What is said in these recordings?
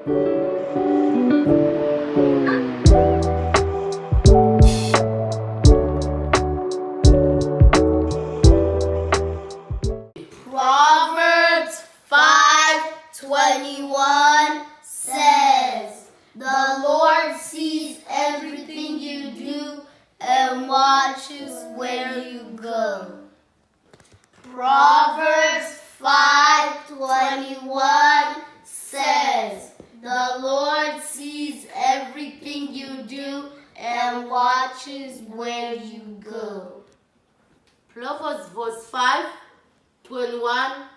Proverbs 5:21 says, "The Lord sees everything you do and watches where you go." Proverbs 5:21 says, "The Lord sees everything you do and watches where you go." Proverbs verse 5:21,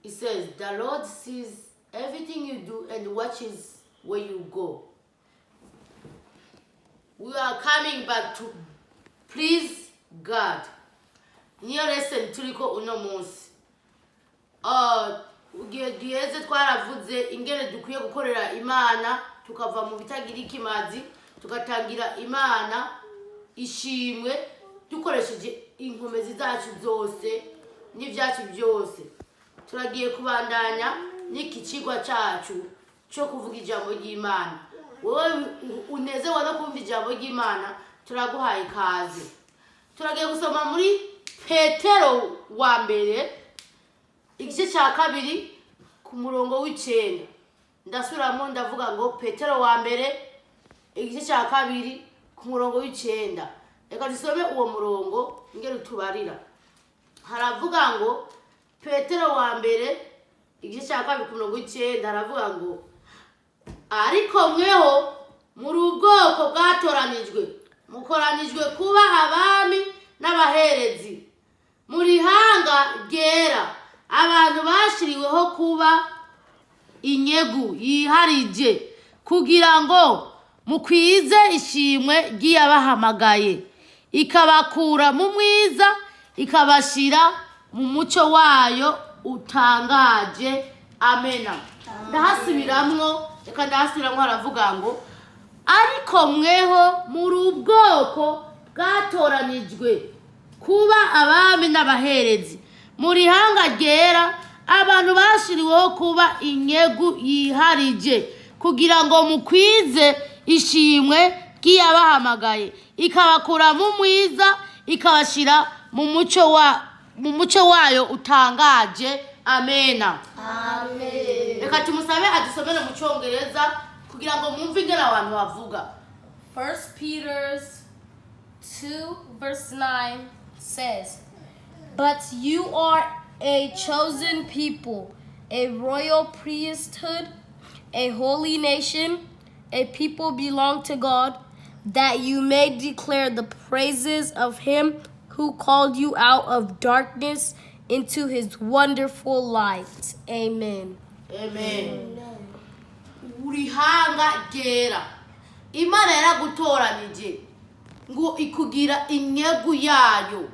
it says, "The Lord sees everything you do and watches where you go." We are coming back to please God. Niyo lesson turiko uno munsi. Giheze twaravuze ingene dukwiye gukorera Imana, tukava mu bitagira ikimazi, tugatangira Imana ishimwe dukoresheje inkomezi zacu zose n'ivyacu byose. Turagiye kubandanya niki kigwa cyacu cyo kuvuga ijambo ry'Imana. Wowe unezewe no kumva ijambo ry'Imana, turaguhaye ikaze. Turagiye gusoma muri Petero wa mbere igice cya kabiri ku murongo w'icenda. Ndasubiramo ndavuga ngo Petero wa mbere igice cya kabiri ku murongo w'icenda. Reka dusome uwo murongo ngere tubarira. Haravuga ngo Petero wa mbere igice cya kabiri ku murongo w'icenda, haravuga ngo ariko mweho muri ubwoko bwatoranijwe, mukoranijwe kuba abami n'abaherezi, muri hanga ryera, abantu bashiriweho kuba inyegu yiharije, kugira ngo mukwize ishimwe ry'iyabahamagaye, ikabakura mu mwiza ikabashira mu muco wayo utangaje. Amena. Ndahasubiramwo, reka ndahasubiramwo, haravuga ngo ariko mweho muri ubwoko bwatoranijwe kuba abami n'abaherezi, muri hanga ryera, abantu bashiriweho kuba inyegu yiharije, kugira ngo mukwize ishimwe ry'iyabahamagaye, ikabakura mu mwiza ikabashira mu muco wayo utangaje. Amena. Amen. Reka tumusabe adusomere mu Cyongereza kugira ngo mwumve ingene abantu bavuga. 1 Peter 2:9 says, "But you are a chosen people, a royal priesthood, a holy nation, a people belong to God, that you may declare the praises of him who called you out of darkness into his wonderful light." Amen. Amen. Uri hanga ryera. Imana yaragutoranije ngo ikugira inyegu yayo.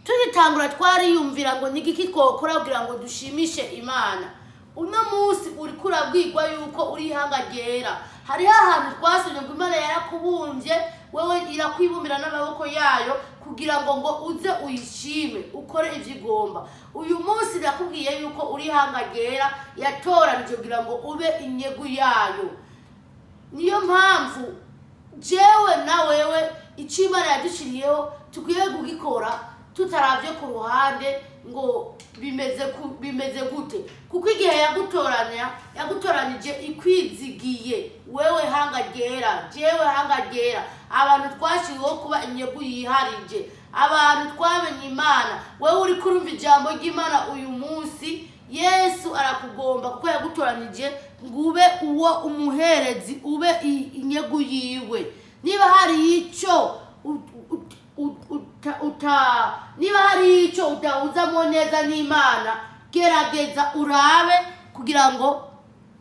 Tugitangura twariyumvira ngo niki twokora kugira ngo dushimishe Imana. Uno munsi uri kurabwirwa yuko uri hanga ryera. Hari ahantu twasonye ngo Imana yarakubumbye, wewe irakwibumbira n'amaboko yayo kugira ngo uze uyishime, ukore ivyo igomba. Uyu munsi nakubwiye yuko uri hanga ryera, yatoranije kugira ngo ube inyegu yayo. Niyo mpamvu jewe na wewe icyo Imana yadushiriyeho tukwiye kugikora tutaravye ku ruhande ngo bimeze gute, kuko igihe yagutoranije ikwizigiye. Wewe hanga ryera, jewe hanga ryera, abantu twashiriweho kuba inyegu yiharije, abantu twamenye Imana. Wewe uri kurumva ijambo ry'Imana uyu munsi, Yesu arakugomba kuko yagutoranije ngo ube uwo umuherezi, ube inyegu yiwe. Niba hari icyo utahuzamo neza n'Imana, gerageza urabe kugira ngo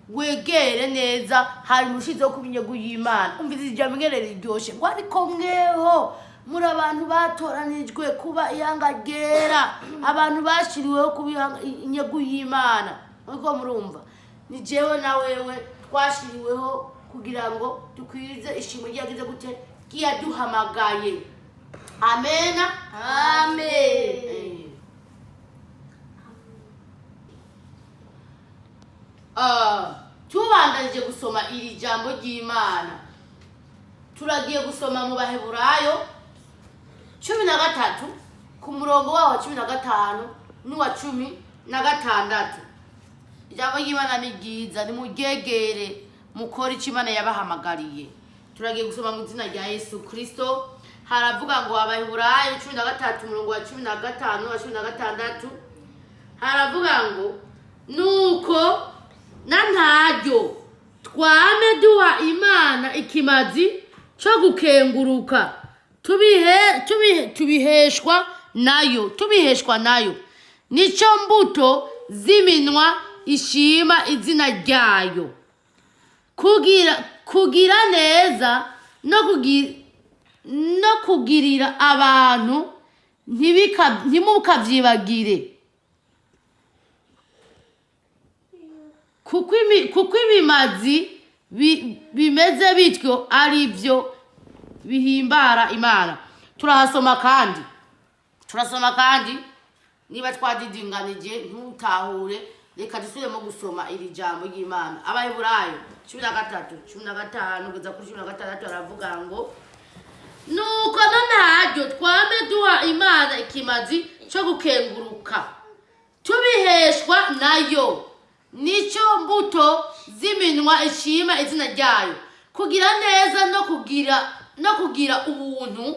wegere neza, hari mushizeho kuba inyegu y'Imana. Umvize ijambo ngere riryoshe ngo ariko mweho muri abantu batoranijwe kuba ihanga ryera, abantu bashiriweho kuba inyegu y'Imana. Uko murumva, ni jewe na wewe twashiriweho kugira ngo dukwize ishimwe ryagize gute, ryaduhamagaye. Amena. Amen. tubandanije gusoma iri jambo ry'Imana turagiye gusoma mu baheburayo 13 ku murongo waho 15 n'uwa 16. Ijambo ry'Imana ni ryiza, ni mugegere mukora icyo Imana yabahamagariye. Turagiye gusoma mu izina rya Yesu Kristo. Haravuga ngo abaheburayo 13 umurongo wa 15 n'uwa 16 haravuga ngo nuko nantaryo twame duha Imana ikimazi cyo gukenguruka tubiheshwa nayo nico mbuto z'iminwa ishima izina ryayo kugira neza no kugirira abantu ntimukavyibagire kuko ibimazi bimeze bityo ari byo bihimbara Imana. Turasoma kandi niba twadidinganije ntutahure, reka dusubiremo gusoma iri jambo ry'Imana. Abaheburayo 13:15 kugeza kuri 16 aravuga ngo nuko nantaryo twame duha Imana ikimazi cyo gukenguruka tubiheshwa nayo nico mbuto z'iminwa ishima izina ryayo kugira neza no kugira ubuntu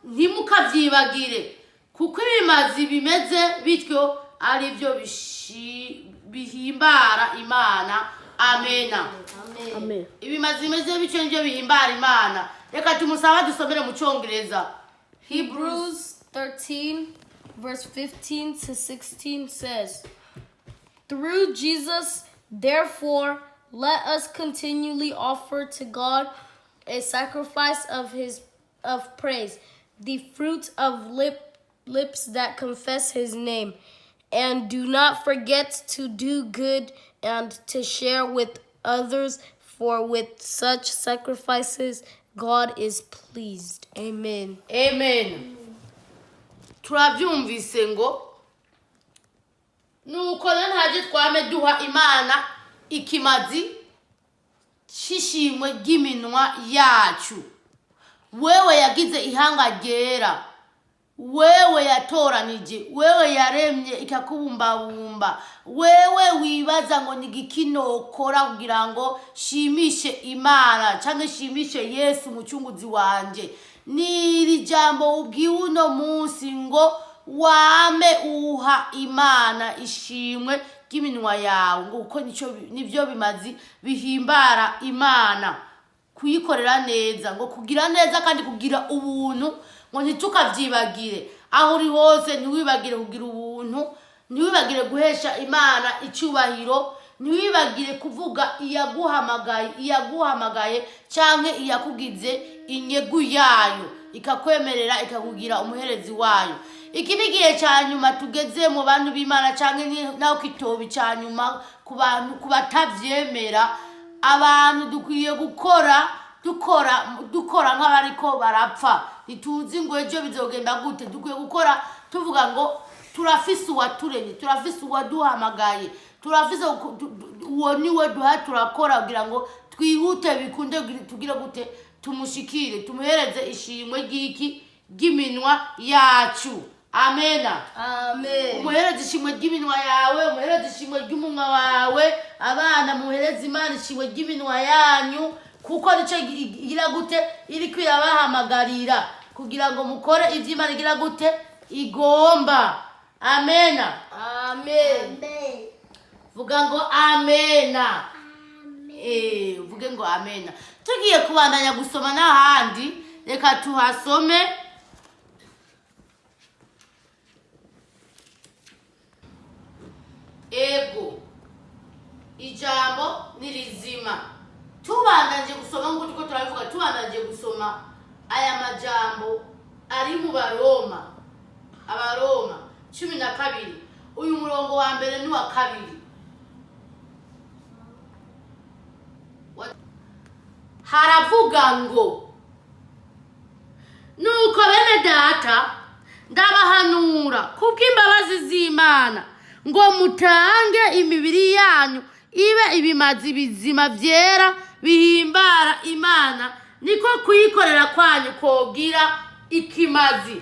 ntimukavyibagire kuko ibimazi bimeze bityo ari byo bihimbara Imana. Amena. Amen. Ibimazi bimeze bityo nibyo bihimbara Imana. Reka tumusaba dusomere mu Cyongereza. Hebrews 13 verse 15 to 16 says, through Jesus, therefore, let us continually offer to God a sacrifice of praise, the fruit of lips that confess his name. And do not forget to do good and to share with others, for with such sacrifices God is pleased. Amen. Amen. Turabyumvise ngo nuko nantaryo twame duha Imana ikimazi cy'ishimwe ry'iminwa yacu. Wewe yagize ihanga ryera, wewe yatoranije, wewe yaremye ikakubumbabumba, wewe wibaza ngo nigikinokora kugira ngo shimishe Imana cyangwa shimishe Yesu mucunguzi wanje. Niri jambo ubwiwe uno munsi ngo wame uha Imana ishimwe ry'iminwa yawe ngo uko nivyo bimazi bihimbara Imana. Kuyikorera neza ngo kugira neza kandi kugira ubuntu ngo ntitukavyibagire aho uri hose. Ntiwibagire kugira ubuntu, ntiwibagire guhesha Imana icyubahiro, ntiwibagire kuvuga iyaguhamagaye canke iyakugize inyegu yayo ikakwemerera ikakugira umuherezi wayo. Iki ni gihe cyanyuma tugeze mu bantu b'Imana canke naho kitobi cyanyuma ku bantu kubatavyemera. Abantu dukwiye dukora nk'abariko barapfa, ntituzi ngo ejo bizogenda gute. Dukwiye gukora tuvuga ngo turafise uwaturemye, turafise uwaduhamagaye, turafise uwo niwe duha turakora kugira ngo twihute bikunde tugire gute tumushikire, tumuhereze ishimwe ry'iminwa yacu. Amena. Amen. Umuhereze ishimwe ry'iminwa yawe, umuhereze ishimwe ry'umunwa wawe. Abana muhereze Imana ishimwe ry'iminwa yanyu kuko nico igira gute iri kwirabahamagarira kugira ngo mukore ivyo Imana igira gute igomba. Amena. Amen. Vuga ngo amena. Vuge ngo amena. Tugiye kubandanya gusoma n'ahandi, reka tuhasome. Ego ijambo nirizima. Tubandanje gusoma ngo tuko turavuga, tubandanje gusoma aya majambo ari mu Abaroma 12 uyu murongo wa mbere n'uwa kabiri. Haravuga ngo nuko bene data ndabahanura kubw'imbabazi z'Imana ngo mutange imibiri yanyu ibe ibimazi bizima byera bihimbara Imana, niko kuyikorera kwanyu kogira ikimazi.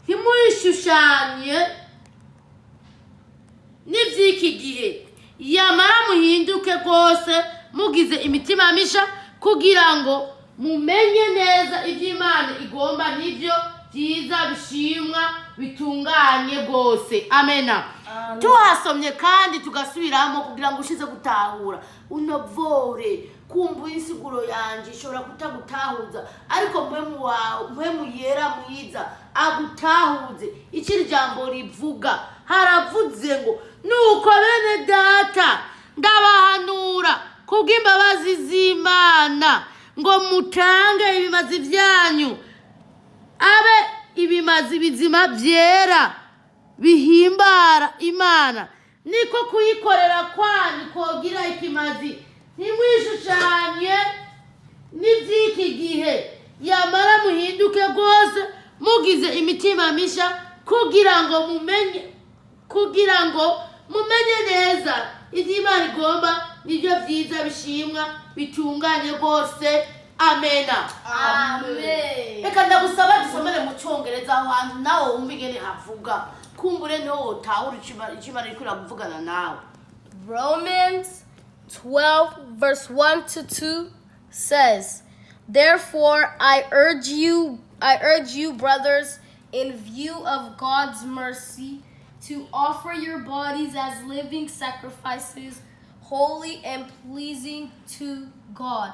Ntimuyishushanye n'iby'iki gihe, yamara muhinduke rwose mugize imitima misha, kugira ngo mumenye neza ibyo Imana igomba n'ibyo byiza bishimwa bitunganye rwose. Amena. Tuhasomye kandi tugasubiramo kugira ngo ushize gutahura unovore kumva insiguro yanje ishobora kutagutahuza, ariko mpemu yera mwiza agutahuze icyo ijambo rivuga. Haravuze ngo nuko bene data ndabahanura kubw'imbabazi z'Imana ngo mutange ibimazi byanyu abe ibimazi bizima byera bihimbara Imana, niko kuyikorera kwanyu kogira ikimazi. Ntimwishushanye n'iby'iki gihe, yamara muhinduke rwose mugize imitima misha, kugira ngo mumenye neza ibyo Imana igomba n'ibyo byiza bishimwa bitunganye rwose. Amena. Amen. Reka ndagusaba dusomere mu Cyongereza aho hantu nawe wumva ingene havuga, kumbure niho wotahura icyo Imana iriko iravugana nawe. Romans 12 verse 1 to 2 says, "Therefore I urge you, brothers, in view of God's mercy, to offer your bodies as living sacrifices, holy and pleasing to God.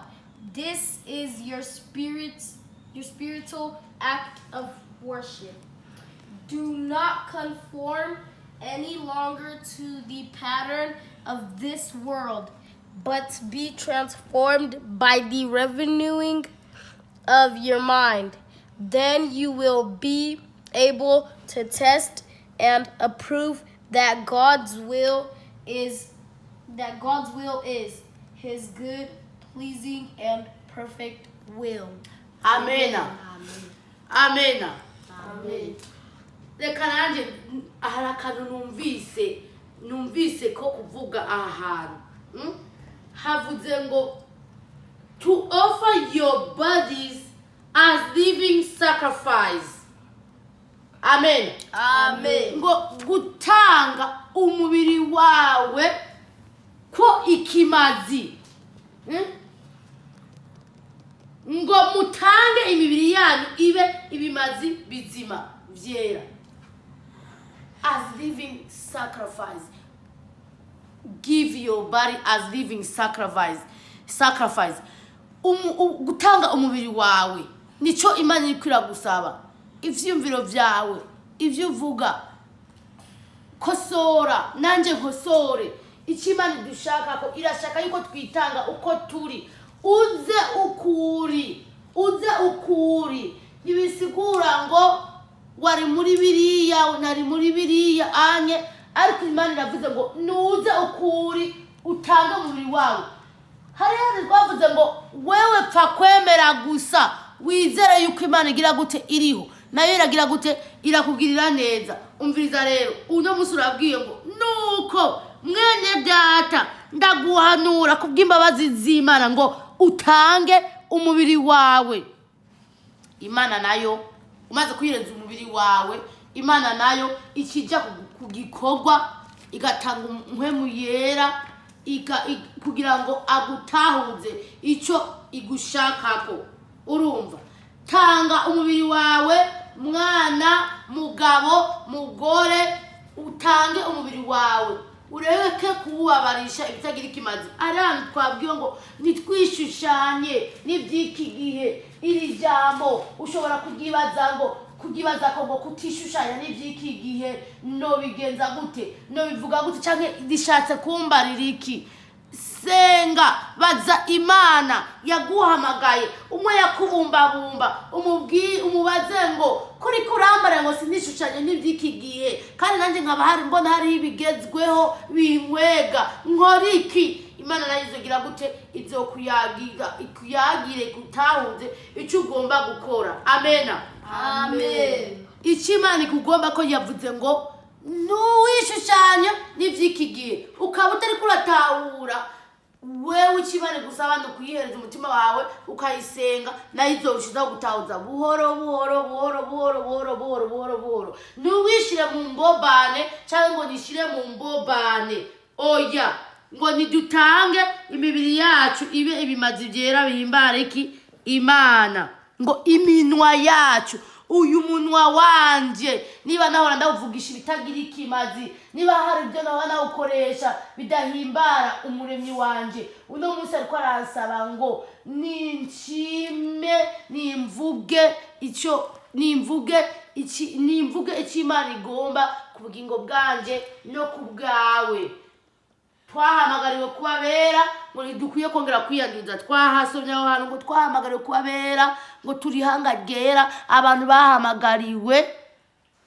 This is your spiritual act of worship. Do not conform any longer to the pattern of this world, but be transformed by the renewing of your mind. Then you will be able to test and approve that God's will is His good, pleasing, and perfect will." Amena. Amena. Amen. Reka nanjye hari akantu numvise ko kuvuga aha hantu havuze ngo to offer your bodies as living sacrifice. Amen. Amen. Ngo gutanga umubiri wawe ko ikimazi. Ngo mutange imibiri yanyu ibe ibimazi bizima byera as living sacrifice. Give your body as living sacrifice. Gutanga umubiri wawe nico Imana ikwira gusaba. Ivyumviro vyawe, ivyo uvuga, kosora nanje nkosore. Icyo Imana dushaka ko irashaka yuko twitanga uko turi. Uze ukuri. Nibisigura ngo wari muri biriya nari muri biriya anye, ariko Imana iravuze ngo nuze ukuri utanga umubiri wawe. Hari twavuze ngo wewe pfa kwemera gusa, wizere yuko Imana igira gute iriho, nayo iragira gute irakugirira neza. Umviriza rero, uno musi urabwiye ngo nuko mwene data ndaguhanura kubw'imbabazi z'Imana ngo utange umubiri wawe. Imana nayo umaze kwireza umubiri wawe, Imana nayo ikijya kugikorwa igatanga mpemu yera kugira ngo agutahuze icyo igushakako. Urumva? Tanga umubiri wawe, mwana, mugabo, mugore, utange umubiri wawe. Ureke kubabarisha ibitagira ikimazi. Arandi twabwiye ngo nitwishushanye n'iby'iki gihe. Iri jambo ushobora kugibaza ko ngo kutishushanya n'iby'iki gihe no bigenza gute, no bivuga gute, canke dishatse kumbarira iki. Senga, baza Imana yaguhamagaye, umwe yakubumbabumba, umubaze ngo kuri kurambara ngo sinishushanye n'iby'iki gihe, kandi nanjye nkaba mbona hari ibigezweho binkwega, nkoriki. Imana nayo izogira gute ikuyagire gutahuze icyo ugomba gukora. Amena. Amen. Icyo Imana ikugomba ko yavuze ngo n'uwishushanya n'ivy'iki gihe ukaba utari kuratahura wewe ikibane gusaba no kuyihereza umutima wawe ukayisenga nayo izorushizaho gutahuza buhoro buhoro buhoro buhoro buhoro buhoro buhoro buhoro ntiwishire mu mbobane cyangwa ngo nishire mu mbobane oya ngo nidutange imibiri yacu ibe ibimazi byera bihimbara iki Imana ngo iminwa yacu uyu munwa wanje niba nahora ndawuvugisha ibitagira ikimazi niba hari ibyo nawe nawukoresha bidahimbara umuremyi wanje uno munsi ariko aransaba ngo ninshime nimvuge icyo Imana igomba ku bugingo bwanje no ku bwawe. Twahamagariwe kubabera ngo ntidukwiye kongera kwiyanduza. Twahasomye aho hantu ngo twahamagariwe kubabera ngo turi ihanga ryera. Abantu bahamagariwe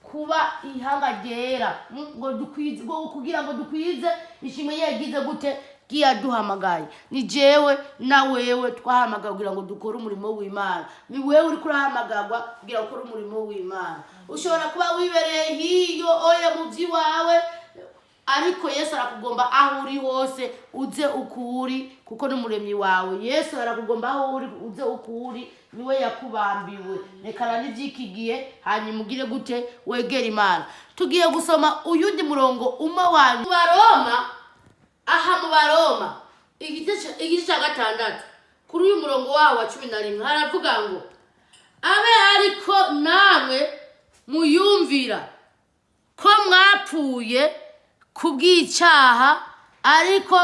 kuba ihanga ryera ngo kugira ngo dukwize ishimwe yagize gute giyaduhamagaye. Ni jewe na wewe twahamagara kugira ngo dukore umurimo w'Imana. Ni wewe uri kurahamagarwa kugira ukore umurimo w'Imana. Ushobora kuba wibereye hiyo oya muvyi wawe ariko Yesu arakugomba aho uri hose uze ukuri kuko n'umuremyi wawe. Yesu arakugomba aho uri uze ukuri niwe yakubambiwe. Nekana n'ivyikigiye hanyuma ugire gute wegera Imana. Tugiye gusoma uyundi murongo umwe wanyu mu Baroma igice cya 6 kuri uyu murongo wawo wa 11 haravuga ngo abe ariko namwe muyumvira ko mwapfuye kubw'icyaha ariko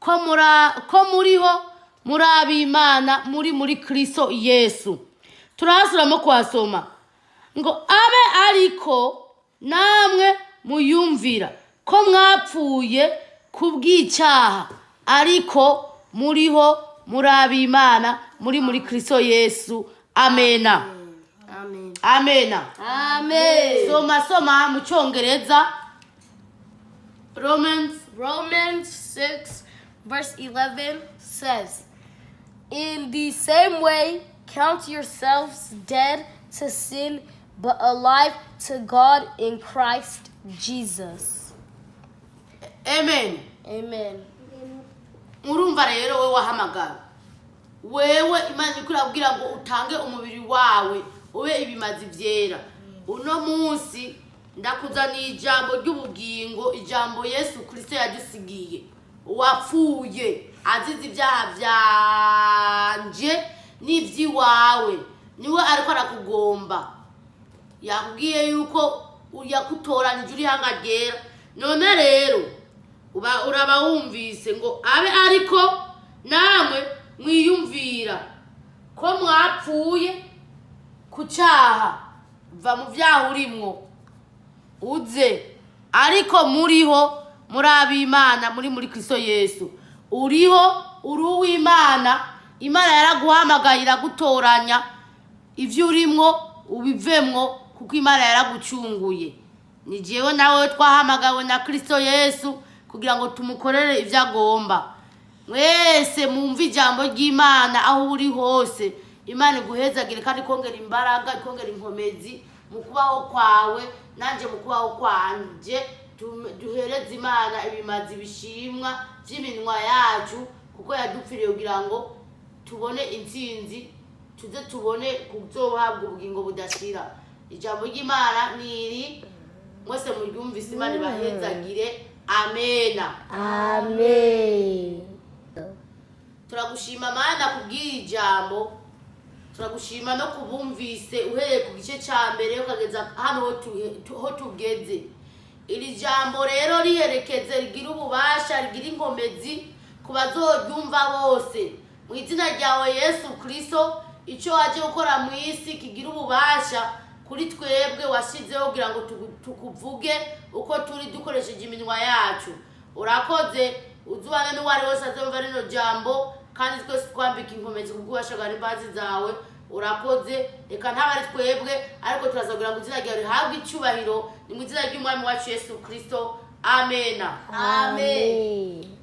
ko muriho murab'Imana muri Kristo Yesu. Turasubiramo kuhasoma ngo abe ariko namwe muyumvira ko mwapfuye kubw'icyaha ariko muriho murab'Imana muri Kristo Yesu. Amena. Amen. Amena. Amen. Soma mu Cyongereza. Romans 6 verse 11 says, in the same way, count yourselves dead to sin, but alive to God in Christ Jesus. Amen. Amen. Urumva rero wewe wahamagara. Wewe Imana ikurabwira ngo utange umubiri wawe ube ibimazi byera. Uno munsi ndakuzaniye ijambo ry'ubugingo, ijambo Yesu Kristo yadusigiye. Wapfuye azize ibyaha byanje n'ivyiwawe. Niwe ariko arakugomba. Yakubwiye yuko yakutoranije uri hanga ryera. None rero uraba wumvise ngo abe ariko namwe mwiyumvira ko mwapfuye ku cyaha va mu byaha urimwo uze ariko muriho murab'Imana muri Kristo Yesu. Uriho uri uw'Imana. Imana yaraguhamagaye iragutoranya ivyo urimwo ubivemwo kuko Imana yaragucunguye. Ni jewe nawe twahamagawe na Kristo Yesu kugira ngo tumukorere ivyo agomba. Mwese mumva ijambo ry'Imana aho uri hose. Imana iguhezagire kandi kongera imbaraga ikongera inkomezi mu kubaho kwawe nanje mu kubaho kwanje. Duhereze Imana ibimazi bishimwa by'iminwa yacu kuko yadupfiriye kugira ngo tubone intsinzi tuze tubone kuzohabwa ubugingo budashira. Ijambo ry'Imana niri mwese muryumvise Imana ibahezagire. Amena. Amen. Turagushima Mana kubwira ijambo. Turagushima no kubumvise uhereye ku gice cya mbere ukageza hano ho tugeze. Iri jambo rero riherekeze rigira ububasha rigira inkomezi ku bazoryumva bose. Mu izina ryawe Yesu Kristo icyo waje gukora mu isi kigira ububasha kuri twebwe washizeho kugira ngo tukuvuge uko turi dukoresheje iminwa yacu. Urakoze uzubane n'uwari wese azumva rino jambo kandi twese twambika inkomezi kubw'ububasha bwa imbabazi zawe. Urakoze reka ntabari twebwe ariko turazagira ngo izina ryawe rihabwe icyubahiro. Ni mu izina ry'Umwami wacu Yesu Kristo. Amena. Amen.